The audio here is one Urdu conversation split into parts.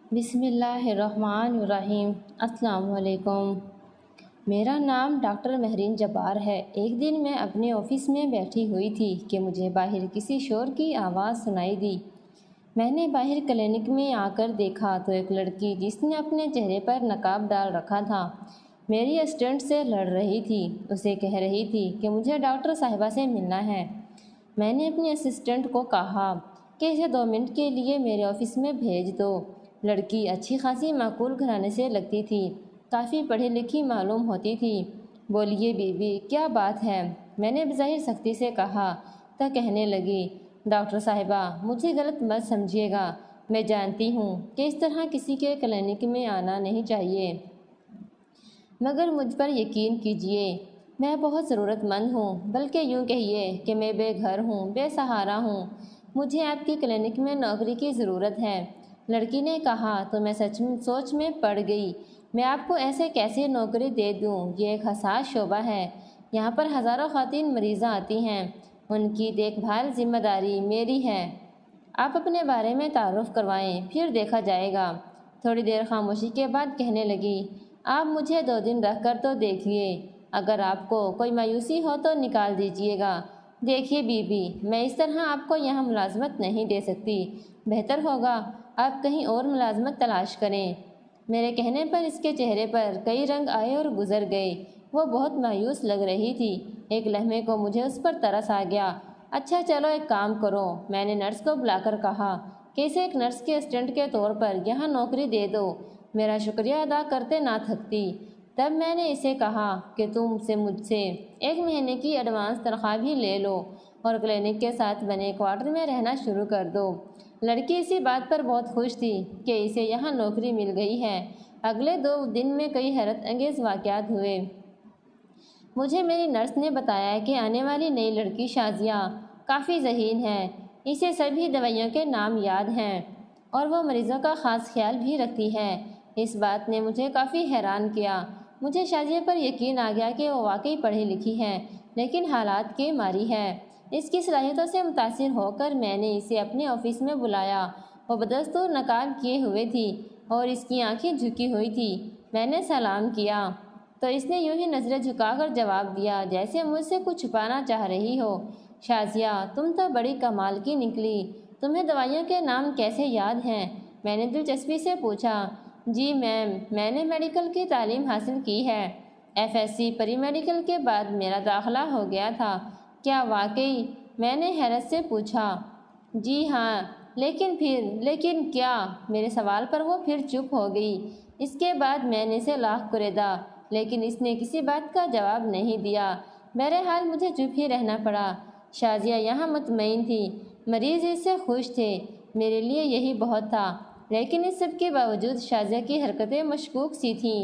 بسم اللہ الرحمن الرحیم۔ السلام علیکم۔ میرا نام ڈاکٹر مہرین جبار ہے۔ ایک دن میں اپنے آفس میں بیٹھی ہوئی تھی کہ مجھے باہر کسی شور کی آواز سنائی دی۔ میں نے باہر کلینک میں آ کر دیکھا تو ایک لڑکی جس نے اپنے چہرے پر نقاب ڈال رکھا تھا میری اسسٹنٹ سے لڑ رہی تھی۔ اسے کہہ رہی تھی کہ مجھے ڈاکٹر صاحبہ سے ملنا ہے۔ میں نے اپنی اسسٹنٹ کو کہا کہ اسے 2 منٹ کے لیے میرے آفس میں بھیج دو۔ لڑکی اچھی خاصی معقول گھرانے سے لگتی تھی، کافی پڑھی لکھی معلوم ہوتی تھی۔ بولیے بی بی، کیا بات ہے؟ میں نے بظاہر سختی سے کہا تو کہنے لگی، ڈاکٹر صاحبہ مجھے غلط مت سمجھیے گا، میں جانتی ہوں کہ اس طرح کسی کے کلینک میں آنا نہیں چاہیے، مگر مجھ پر یقین کیجیے میں بہت ضرورت مند ہوں، بلکہ یوں کہیے کہ میں بے گھر ہوں، بے سہارا ہوں، مجھے آپ کی کلینک میں نوکری کی ضرورت ہے۔ لڑکی نے کہا تو میں سوچ میں پڑ گئی، میں آپ کو ایسے کیسے نوکری دے دوں؟ یہ ایک حساس شعبہ ہے، یہاں پر ہزاروں خواتین مریضاں آتی ہیں، ان کی دیکھ بھال ذمہ داری میری ہے۔ آپ اپنے بارے میں تعارف کروائیں، پھر دیکھا جائے گا۔ تھوڑی دیر خاموشی کے بعد کہنے لگی، آپ مجھے 2 دن رکھ کر تو دیکھیے، اگر آپ کو کوئی مایوسی ہو تو نکال دیجیے گا۔ دیکھیے بی بی، میں اس طرح آپ کو یہاں ملازمت نہیں دے سکتی، بہتر ہوگا آپ کہیں اور ملازمت تلاش کریں۔ میرے کہنے پر اس کے چہرے پر کئی رنگ آئے اور گزر گئے، وہ بہت مایوس لگ رہی تھی۔ ایک لمحے کو مجھے اس پر ترس آ گیا۔ اچھا چلو ایک کام کرو، میں نے نرس کو بلا کر کہا کہ اسے ایک نرس کے اسسٹنٹ کے طور پر یہاں نوکری دے دو، میرا شکریہ ادا کرتے نہ تھکتی۔ تب میں نے اسے کہا کہ تم سے مجھ سے 1 مہینے کی ایڈوانس تنخواہ بھی لے لو اور کلینک کے ساتھ بنے کوارٹر میں رہنا شروع کر دو۔ لڑکی اسی بات پر بہت خوش تھی کہ اسے یہاں نوکری مل گئی ہے۔ اگلے 2 دن میں کئی حیرت انگیز واقعات ہوئے۔ مجھے میری نرس نے بتایا کہ آنے والی نئی لڑکی شازیہ کافی ذہین ہے، اسے سبھی دوائیوں کے نام یاد ہیں اور وہ مریضوں کا خاص خیال بھی رکھتی ہے۔ اس بات نے مجھے کافی حیران کیا۔ مجھے شازیہ پر یقین آ گیا کہ وہ واقعی پڑھی لکھی ہے، لیکن حالات کے ماری ہے۔ اس کی صلاحیتوں سے متاثر ہو کر میں نے اسے اپنے آفس میں بلایا۔ وہ بدستور نقاب کیے ہوئے تھی اور اس کی آنکھیں جھکی ہوئی تھی۔ میں نے سلام کیا تو اس نے یوں ہی نظریں جھکا کر جواب دیا جیسے مجھ سے کچھ چھپانا چاہ رہی ہو، شازیہ تم تو بڑی کمال کی نکلی، تمہیں دوائیوں کے نام کیسے یاد ہیں؟ میں نے دلچسپی سے پوچھا۔ جی میم، میں نے میڈیکل کی تعلیم حاصل کی ہے، FSc پری میڈیکل کے بعد میرا داخلہ ہو گیا تھا۔ کیا واقعی؟ میں نے حیرت سے پوچھا۔ جی ہاں، لیکن کیا؟ میرے سوال پر وہ پھر چپ ہو گئی۔ اس کے بعد میں نے اسے لاکھ کوریدا، لیکن اس نے کسی بات کا جواب نہیں دیا۔ بہرحال مجھے چپ ہی رہنا پڑا۔ شازیہ یہاں مطمئن تھی، مریض اس سے خوش تھے، میرے لیے یہی بہت تھا، لیکن اس سب کے باوجود شازیہ کی حرکتیں مشکوک سی تھیں۔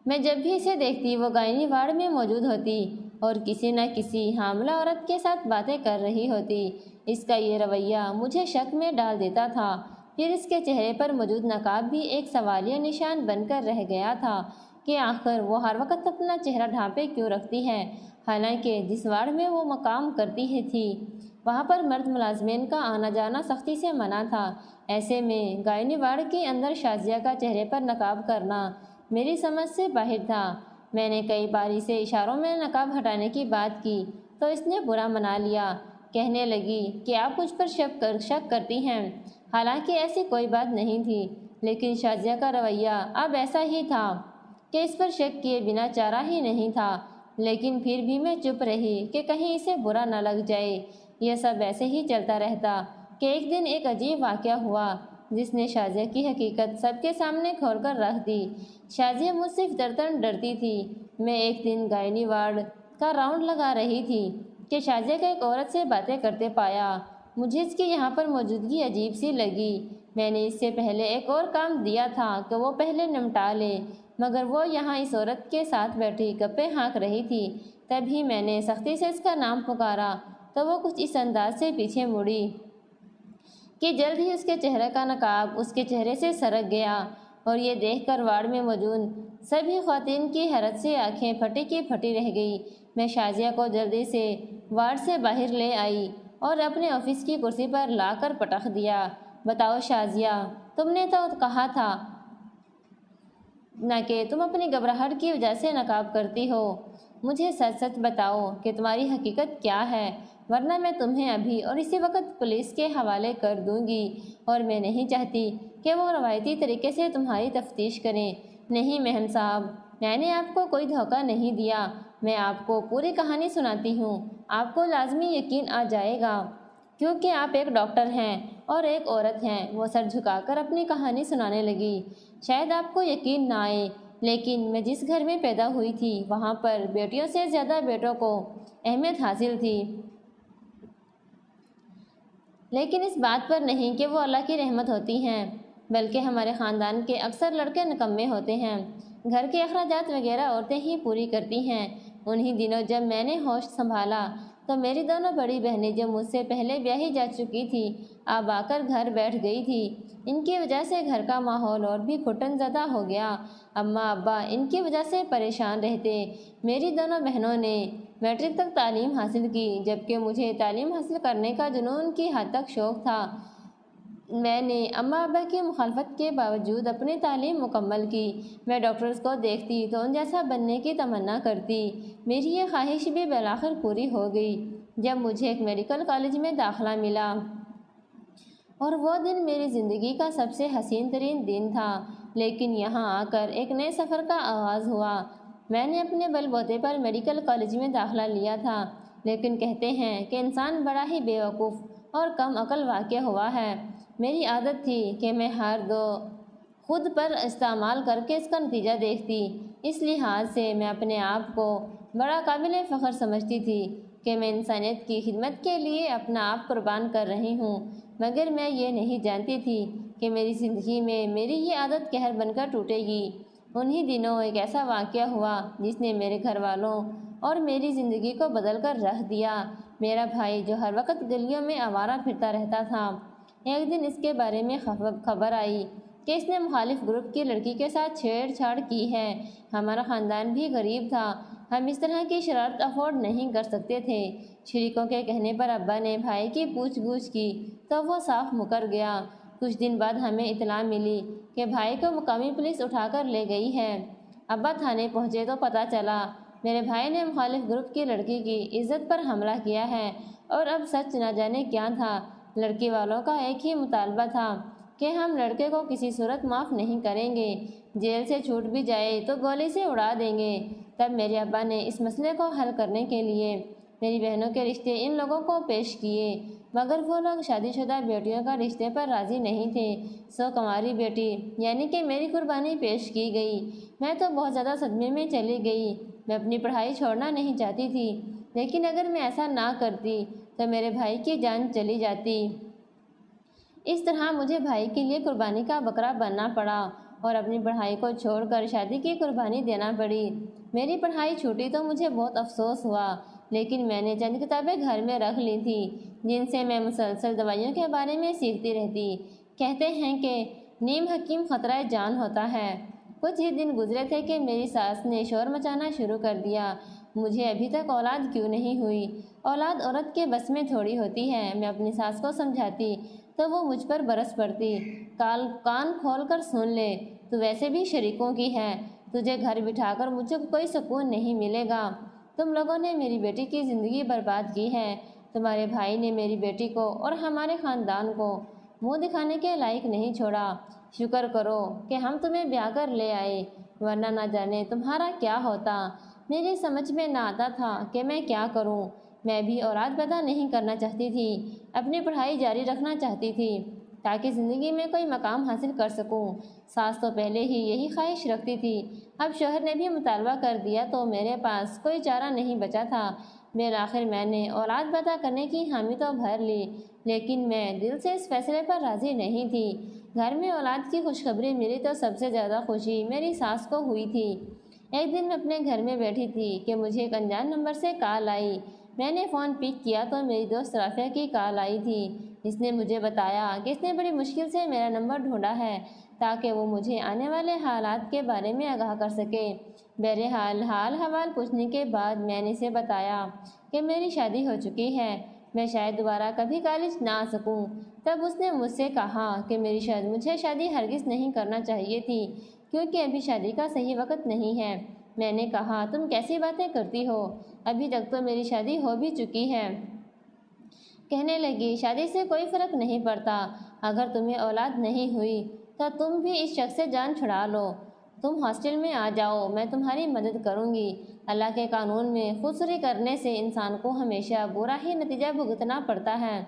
میں جب بھی اسے دیکھتی وہ گائنی وارڈ میں موجود ہوتی اور کسی نہ کسی حاملہ عورت کے ساتھ باتیں کر رہی ہوتی۔ اس کا یہ رویہ مجھے شک میں ڈال دیتا تھا۔ پھر اس کے چہرے پر موجود نقاب بھی ایک سوالیہ نشان بن کر رہ گیا تھا کہ آخر وہ ہر وقت اپنا چہرہ ڈھانپے کیوں رکھتی ہے، حالانکہ جس وارڈ میں وہ مقام کرتی تھی وہاں پر مرد ملازمین کا آنا جانا سختی سے منع تھا۔ ایسے میں گائنی وارڈ کے اندر شازیہ کا چہرے پر نقاب کرنا میری سمجھ سے باہر تھا۔ میں نے کئی بار اسے اشاروں میں نقاب ہٹانے کی بات کی تو اس نے برا منا لیا، کہنے لگی کہ آپ مجھ پر شک کرتی ہیں، حالانکہ ایسی کوئی بات نہیں تھی۔ لیکن شازیہ کا رویہ اب ایسا ہی تھا کہ اس پر شک کیے بنا چارہ ہی نہیں تھا، لیکن پھر بھی میں چپ رہی کہ کہیں اسے برا نہ لگ جائے۔ یہ سب ایسے ہی چلتا رہتا کہ ایک دن ایک عجیب واقعہ ہوا جس نے شازیہ کی حقیقت سب کے سامنے کھول کر رکھ دی۔ شازیہ مجھ سے فطرتاً ڈرتی تھی۔ میں ایک دن گائنی وارڈ کا راؤنڈ لگا رہی تھی کہ شازیہ کو ایک عورت سے باتیں کرتے پایا۔ مجھے اس کی یہاں پر موجودگی عجیب سی لگی۔ میں نے اس سے پہلے ایک اور کام دیا تھا کہ وہ پہلے نمٹا لے، مگر وہ یہاں اس عورت کے ساتھ بیٹھی گپیں ہانک رہی تھی۔ تبھی میں نے سختی سے اس کا نام پکارا تو وہ کچھ اس انداز سے پیچھے مڑی کہ جلد ہی اس کے چہرے کا نقاب اس کے چہرے سے سرک گیا، اور یہ دیکھ کر وارڈ میں موجود سبھی خواتین کی حیرت سے آنکھیں پھٹی کی پھٹی رہ گئی۔ میں شازیہ کو جلدی سے وارڈ سے باہر لے آئی اور اپنے آفس کی کرسی پر لا کر پٹخ دیا۔ بتاؤ شازیہ، تم نے تو کہا تھا نہ کہ تم اپنی گھبراہٹ کی وجہ سے نقاب کرتی ہو۔ مجھے سچ سچ بتاؤ کہ تمہاری حقیقت کیا ہے، ورنہ میں تمہیں ابھی اور اسی وقت پولیس کے حوالے کر دوں گی، اور میں نہیں چاہتی کہ وہ روایتی طریقے سے تمہاری تفتیش کریں۔ نہیں مہم صاحب، میں نے آپ کو کوئی دھوکہ نہیں دیا، میں آپ کو پوری کہانی سناتی ہوں، آپ کو لازمی یقین آ جائے گا، کیونکہ آپ ایک ڈاکٹر ہیں اور ایک عورت ہیں۔ وہ سر جھکا کر اپنی کہانی سنانے لگی۔ شاید آپ کو یقین نہ آئے، لیکن میں جس گھر میں پیدا ہوئی تھی وہاں پر بیٹیوں سے زیادہ بیٹوں کو اہمیت حاصل تھی، لیکن اس بات پر نہیں کہ وہ اللہ کی رحمت ہوتی ہیں، بلکہ ہمارے خاندان کے اکثر لڑکے نکمے ہوتے ہیں، گھر کے اخراجات وغیرہ عورتیں ہی پوری کرتی ہیں۔ انہی دنوں جب میں نے ہوش سنبھالا تو میری دونوں بڑی بہنیں جو مجھ سے پہلے بیاہی جا چکی تھی اب آ کر گھر بیٹھ گئی تھی۔ ان کی وجہ سے گھر کا ماحول اور بھی گھٹن زدہ ہو گیا۔ اماں ابا ان کی وجہ سے پریشان رہتے۔ میری دونوں بہنوں نے میٹرک تک تعلیم حاصل کی، جبکہ مجھے تعلیم حاصل کرنے کا جنون کی حد تک شوق تھا۔ میں نے اماں ابا کی مخالفت کے باوجود اپنی تعلیم مکمل کی۔ میں ڈاکٹرز کو دیکھتی تو ان جیسا بننے کی تمنا کرتی۔ میری یہ خواہش بھی بالآخر پوری ہو گئی جب مجھے ایک میڈیکل کالج میں داخلہ ملا، اور وہ دن میری زندگی کا سب سے حسین ترین دن تھا۔ لیکن یہاں آ کر ایک نئے سفر کا آغاز ہوا۔ میں نے اپنے بل بوتے پر میڈیکل کالج میں داخلہ لیا تھا، لیکن کہتے ہیں کہ انسان بڑا ہی بے وقوف اور کم عقل واقع ہوا ہے۔ میری عادت تھی کہ میں ہر دو خود پر استعمال کر کے اس کا نتیجہ دیکھتی۔ اس لحاظ سے میں اپنے آپ کو بڑا قابل فخر سمجھتی تھی کہ میں انسانیت کی خدمت کے لیے اپنا آپ قربان کر رہی ہوں، مگر میں یہ نہیں جانتی تھی کہ میری زندگی میں میری یہ عادت قہر بن کر ٹوٹے گی۔ انہی دنوں ایک ایسا واقعہ ہوا جس نے میرے گھر والوں اور میری زندگی کو بدل کر رکھ دیا۔ میرا بھائی جو ہر وقت گلیوں میں آوارہ پھرتا رہتا تھا، ایک دن اس کے بارے میں خبر آئی کہ اس نے مخالف گروپ کی لڑکی کے ساتھ چھیڑ چھاڑ کی ہے۔ ہمارا خاندان بھی غریب تھا، ہم اس طرح کی شرارت افورڈ نہیں کر سکتے تھے۔ شریکوں کے کہنے پر ابا نے بھائی کی پوچھ گچھ کی تو وہ صاف مکر گیا۔ کچھ دن بعد ہمیں اطلاع ملی کہ بھائی کو مقامی پولیس اٹھا کر لے گئی ہے۔ ابا تھانے پہنچے تو پتہ چلا میرے بھائی نے مخالف گروپ کی لڑکی کی عزت پر حملہ کیا ہے، اور اب سچ نہ جانے کیا تھا۔ لڑکی والوں کا ایک ہی مطالبہ تھا کہ ہم لڑکے کو کسی صورت معاف نہیں کریں گے، جیل سے چھوٹ بھی جائے تو گولی سے اڑا دیں گے۔ تب میرے ابا نے اس مسئلے کو حل کرنے کے لیے میری بہنوں کے رشتے ان لوگوں کو پیش کیے، مگر وہ لوگ شادی شدہ بیٹیوں کا رشتے پر راضی نہیں تھے، سو کنواری بیٹی یعنی کہ میری قربانی پیش کی گئی۔ میں تو بہت زیادہ صدمے میں چلی گئی۔ میں اپنی پڑھائی چھوڑنا نہیں چاہتی تھی، لیکن اگر میں ایسا نہ کرتی تو میرے بھائی کی جان چلی جاتی۔ اس طرح مجھے بھائی کے لیے قربانی کا بکرا بننا پڑا اور اپنی پڑھائی کو چھوڑ کر شادی کی قربانی دینا پڑی۔ میری پڑھائی چھوٹی تو مجھے بہت افسوس ہوا، لیکن میں نے چند کتابیں گھر میں رکھ لی تھیں جن سے میں مسلسل دوائیوں کے بارے میں سیکھتی رہتی۔ کہتے ہیں کہ نیم حکیم خطرہ جان ہوتا ہے۔ کچھ ہی دن گزرے تھے کہ میری ساس نے شور مچانا شروع کر دیا، مجھے ابھی تک اولاد کیوں نہیں ہوئی؟ اولاد عورت کے بس میں تھوڑی ہوتی ہے۔ میں اپنی ساس کو سمجھاتی تو وہ مجھ پر برس پڑتی، کان کھول کر سن لے، تو ویسے بھی شریکوں کی ہے، تجھے گھر بٹھا کر مجھے کوئی سکون نہیں ملے گا۔ تم لوگوں نے میری بیٹی کی زندگی برباد کی ہے، تمہارے بھائی نے میری بیٹی کو اور ہمارے خاندان کو منہ دکھانے کے لائق نہیں چھوڑا۔ شکر کرو کہ ہم تمہیں بیاہ کر لے آئے، ورنہ نہ جانے تمہارا کیا ہوتا۔ میری سمجھ میں نہ آتا تھا کہ میں کیا کروں۔ میں بھی اولاد پیدا نہیں کرنا چاہتی تھی، اپنی پڑھائی جاری رکھنا چاہتی تھی تاکہ زندگی میں کوئی مقام حاصل کر سکوں۔ ساس تو پہلے ہی یہی خواہش رکھتی تھی، اب شوہر نے بھی مطالبہ کر دیا تو میرے پاس کوئی چارہ نہیں بچا تھا۔ بالآخر میں نے اولاد پیدا کرنے کی حامی تو بھر لی، لیکن میں دل سے اس فیصلے پر راضی نہیں تھی۔ گھر میں اولاد کی خوشخبری ملی تو سب سے زیادہ خوشی میری ساس کو ہوئی تھی۔ ایک دن میں اپنے گھر میں بیٹھی تھی کہ مجھے ایک انجان نمبر سے کال آئی۔ میں نے فون پک کیا تو میری دوست رافعہ کی کال آئی تھی۔ اس نے مجھے بتایا کہ اس نے بڑی مشکل سے میرا نمبر ڈھونڈا ہے تاکہ وہ مجھے آنے والے حالات کے بارے میں آگاہ کر سکے۔ بہرحال حال حوال پوچھنے کے بعد میں نے اسے بتایا کہ میری شادی ہو چکی ہے، میں شاید دوبارہ کبھی کالج نہ آ سکوں، تب اس نے مجھ سے کہا کہ مجھے شادی ہرگز نہیں کرنا چاہیے تھی کیونکہ ابھی شادی کا صحیح وقت نہیں ہے۔ میں نے کہا تم کیسی باتیں کرتی ہو، ابھی تک تو میری شادی ہو بھی چکی ہے۔ کہنے لگی شادی سے کوئی فرق نہیں پڑتا، اگر تمہیں اولاد نہیں ہوئی تو تم بھی اس شخص سے جان چھڑا لو، تم ہاسٹل میں آ جاؤ، میں تمہاری مدد کروں گی۔ اللہ کے قانون میں خودسری کرنے سے انسان کو ہمیشہ برا ہی نتیجہ بھگتنا پڑتا ہے۔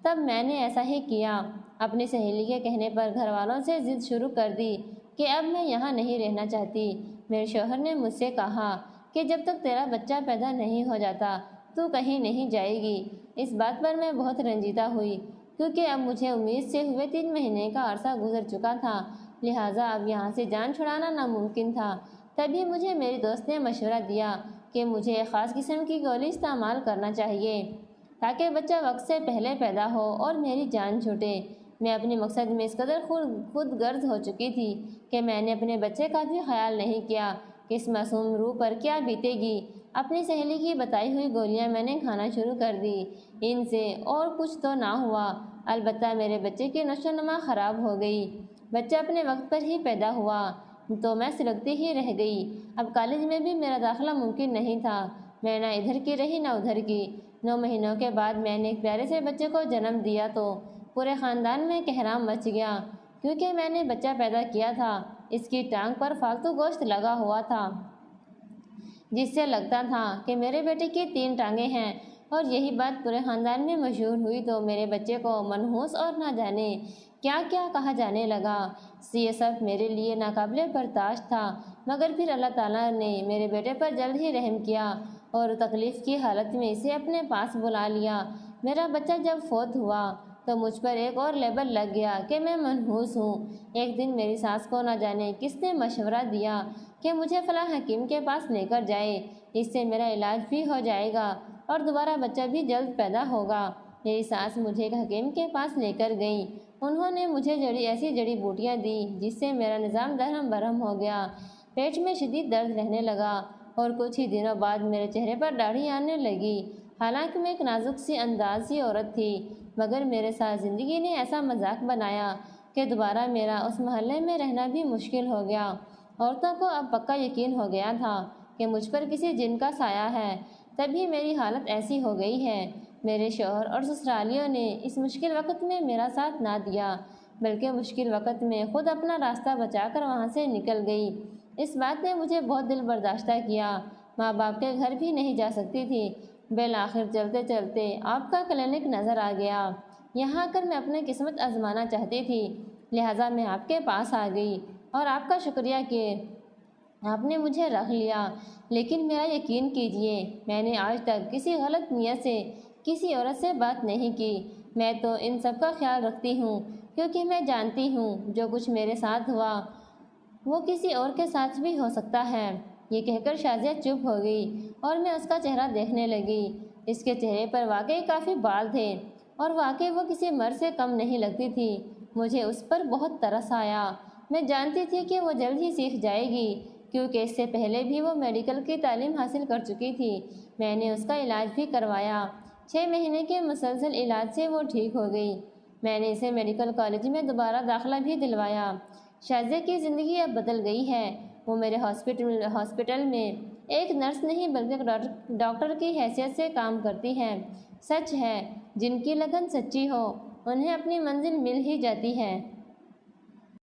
تب میں نے ایسا ہی کیا، اپنی سہیلی کے کہنے پر گھر والوں سے ضد شروع کر دی کہ اب میں یہاں نہیں رہنا چاہتی۔ میرے شوہر نے مجھ سے کہا کہ جب تک تیرا بچہ پیدا نہیں ہو جاتا تو کہیں نہیں جائے گی۔ اس بات پر میں بہت رنجیدہ ہوئی کیونکہ اب مجھے امید سے ہوئے 3 مہینے کا عرصہ گزر چکا تھا، لہٰذا اب یہاں سے جان چھڑانا ناممکن تھا۔ تبھی مجھے میری دوست نے مشورہ دیا کہ مجھے ایک خاص قسم کی گولی استعمال کرنا چاہیے تاکہ بچہ وقت سے پہلے پیدا ہو اور میری جان چھوٹے۔ میں اپنے مقصد میں اس قدر خود غرض ہو چکی تھی کہ میں نے اپنے بچے کا بھی خیال نہیں کیا کہ اس معصوم روح پر کیا بیتے گی۔ اپنی سہیلی کی بتائی ہوئی گولیاں میں نے کھانا شروع کر دی، ان سے اور کچھ تو نہ ہوا، البتہ میرے بچے کی نشو و نما خراب ہو گئی۔ بچہ اپنے وقت پر ہی پیدا ہوا تو میں سلگتی ہی رہ گئی۔ اب کالج میں بھی میرا داخلہ ممکن نہیں تھا، میں نہ ادھر کی رہی نہ ادھر کی۔ 9 مہینوں کے بعد میں نے ایک پیارے سے بچے کو جنم دیا تو پورے خاندان میں کہرام مچ گیا کیونکہ میں نے بچہ پیدا کیا تھا۔ اس کی ٹانگ پر فالتو گوشت لگا ہوا تھا جس سے لگتا تھا کہ میرے بیٹے کی 3 ٹانگیں ہیں، اور یہی بات پورے خاندان میں مشہور ہوئی تو میرے بچے کو منحوس اور نہ جانے کیا کیا کہا جانے لگا۔ یہ سب میرے لیے ناقابل برداشت تھا، مگر پھر اللہ تعالیٰ نے میرے بیٹے پر جلد ہی رحم کیا اور تکلیف کی حالت میں اسے اپنے پاس بلا لیا۔ میرا بچہ جب فوت ہوا تو مجھ پر ایک اور لیبل لگ گیا کہ میں منحوس ہوں۔ ایک دن میری ساس کو نہ جانے کس نے مشورہ دیا کہ مجھے فلاں حکیم کے پاس لے کر جائے، اس سے میرا علاج بھی ہو جائے گا اور دوبارہ بچہ بھی جلد پیدا ہوگا۔ میری ساس مجھے ایک حکیم کے پاس لے کر گئی، انہوں نے مجھے ایسی جڑی بوٹیاں دی جس سے میرا نظام درہم برہم ہو گیا، پیٹ میں شدید درد رہنے لگا اور کچھ ہی دنوں بعد میرے چہرے پر داڑھی آنے لگی۔ حالانکہ میں ایک نازک سی انداز کی عورت تھی، مگر میرے ساتھ زندگی نے ایسا مذاق بنایا کہ دوبارہ میرا اس محلے میں رہنا بھی مشکل ہو گیا۔ عورتوں کو اب پکا یقین ہو گیا تھا کہ مجھ پر کسی جن کا سایہ ہے، تبھی میری حالت ایسی ہو گئی ہے۔ میرے شوہر اور سسرالیوں نے اس مشکل وقت میں میرا ساتھ نہ دیا، بلکہ مشکل وقت میں خود اپنا راستہ بچا کر وہاں سے نکل گئی۔ اس بات نے مجھے بہت دل برداشتہ کیا، ماں باپ کے گھر بھی نہیں جا سکتی تھی۔ بالآخر چلتے چلتے آپ کا کلینک نظر آ گیا، یہاں آ کر میں اپنی قسمت آزمانا چاہتی تھی، لہٰذا میں آپ کے پاس آ گئی اور آپ کا شکریہ کہ آپ نے مجھے رکھ لیا۔ لیکن میرا یقین کیجیے، میں نے آج تک کسی غلط نیت سے کسی عورت سے بات نہیں کی۔ میں تو ان سب کا خیال رکھتی ہوں کیونکہ میں جانتی ہوں جو کچھ میرے ساتھ ہوا وہ کسی اور کے ساتھ بھی ہو سکتا ہے۔ یہ کہہ کر شازیہ چپ ہو گئی اور میں اس کا چہرہ دیکھنے لگی۔ اس کے چہرے پر واقعی کافی بال تھے اور واقعی وہ کسی مرد سے کم نہیں لگتی تھی۔ مجھے اس پر بہت ترس آیا۔ میں جانتی تھی کہ وہ جلد ہی سیکھ جائے گی کیونکہ اس سے پہلے بھی وہ میڈیکل کی تعلیم حاصل کر چکی تھی۔ میں نے اس کا علاج بھی کروایا، 6 مہینے کے مسلسل علاج سے وہ ٹھیک ہو گئی۔ میں نے اسے میڈیکل کالج میں دوبارہ داخلہ بھی دلوایا۔ شازیہ کی زندگی اب بدل گئی ہے، وہ میرے ہاسپٹل میں ایک نرس نہیں بلکہ ڈاکٹر کی حیثیت سے کام کرتی ہے۔ سچ ہے، جن کی لگن سچی ہو انہیں اپنی منزل مل ہی جاتی ہے۔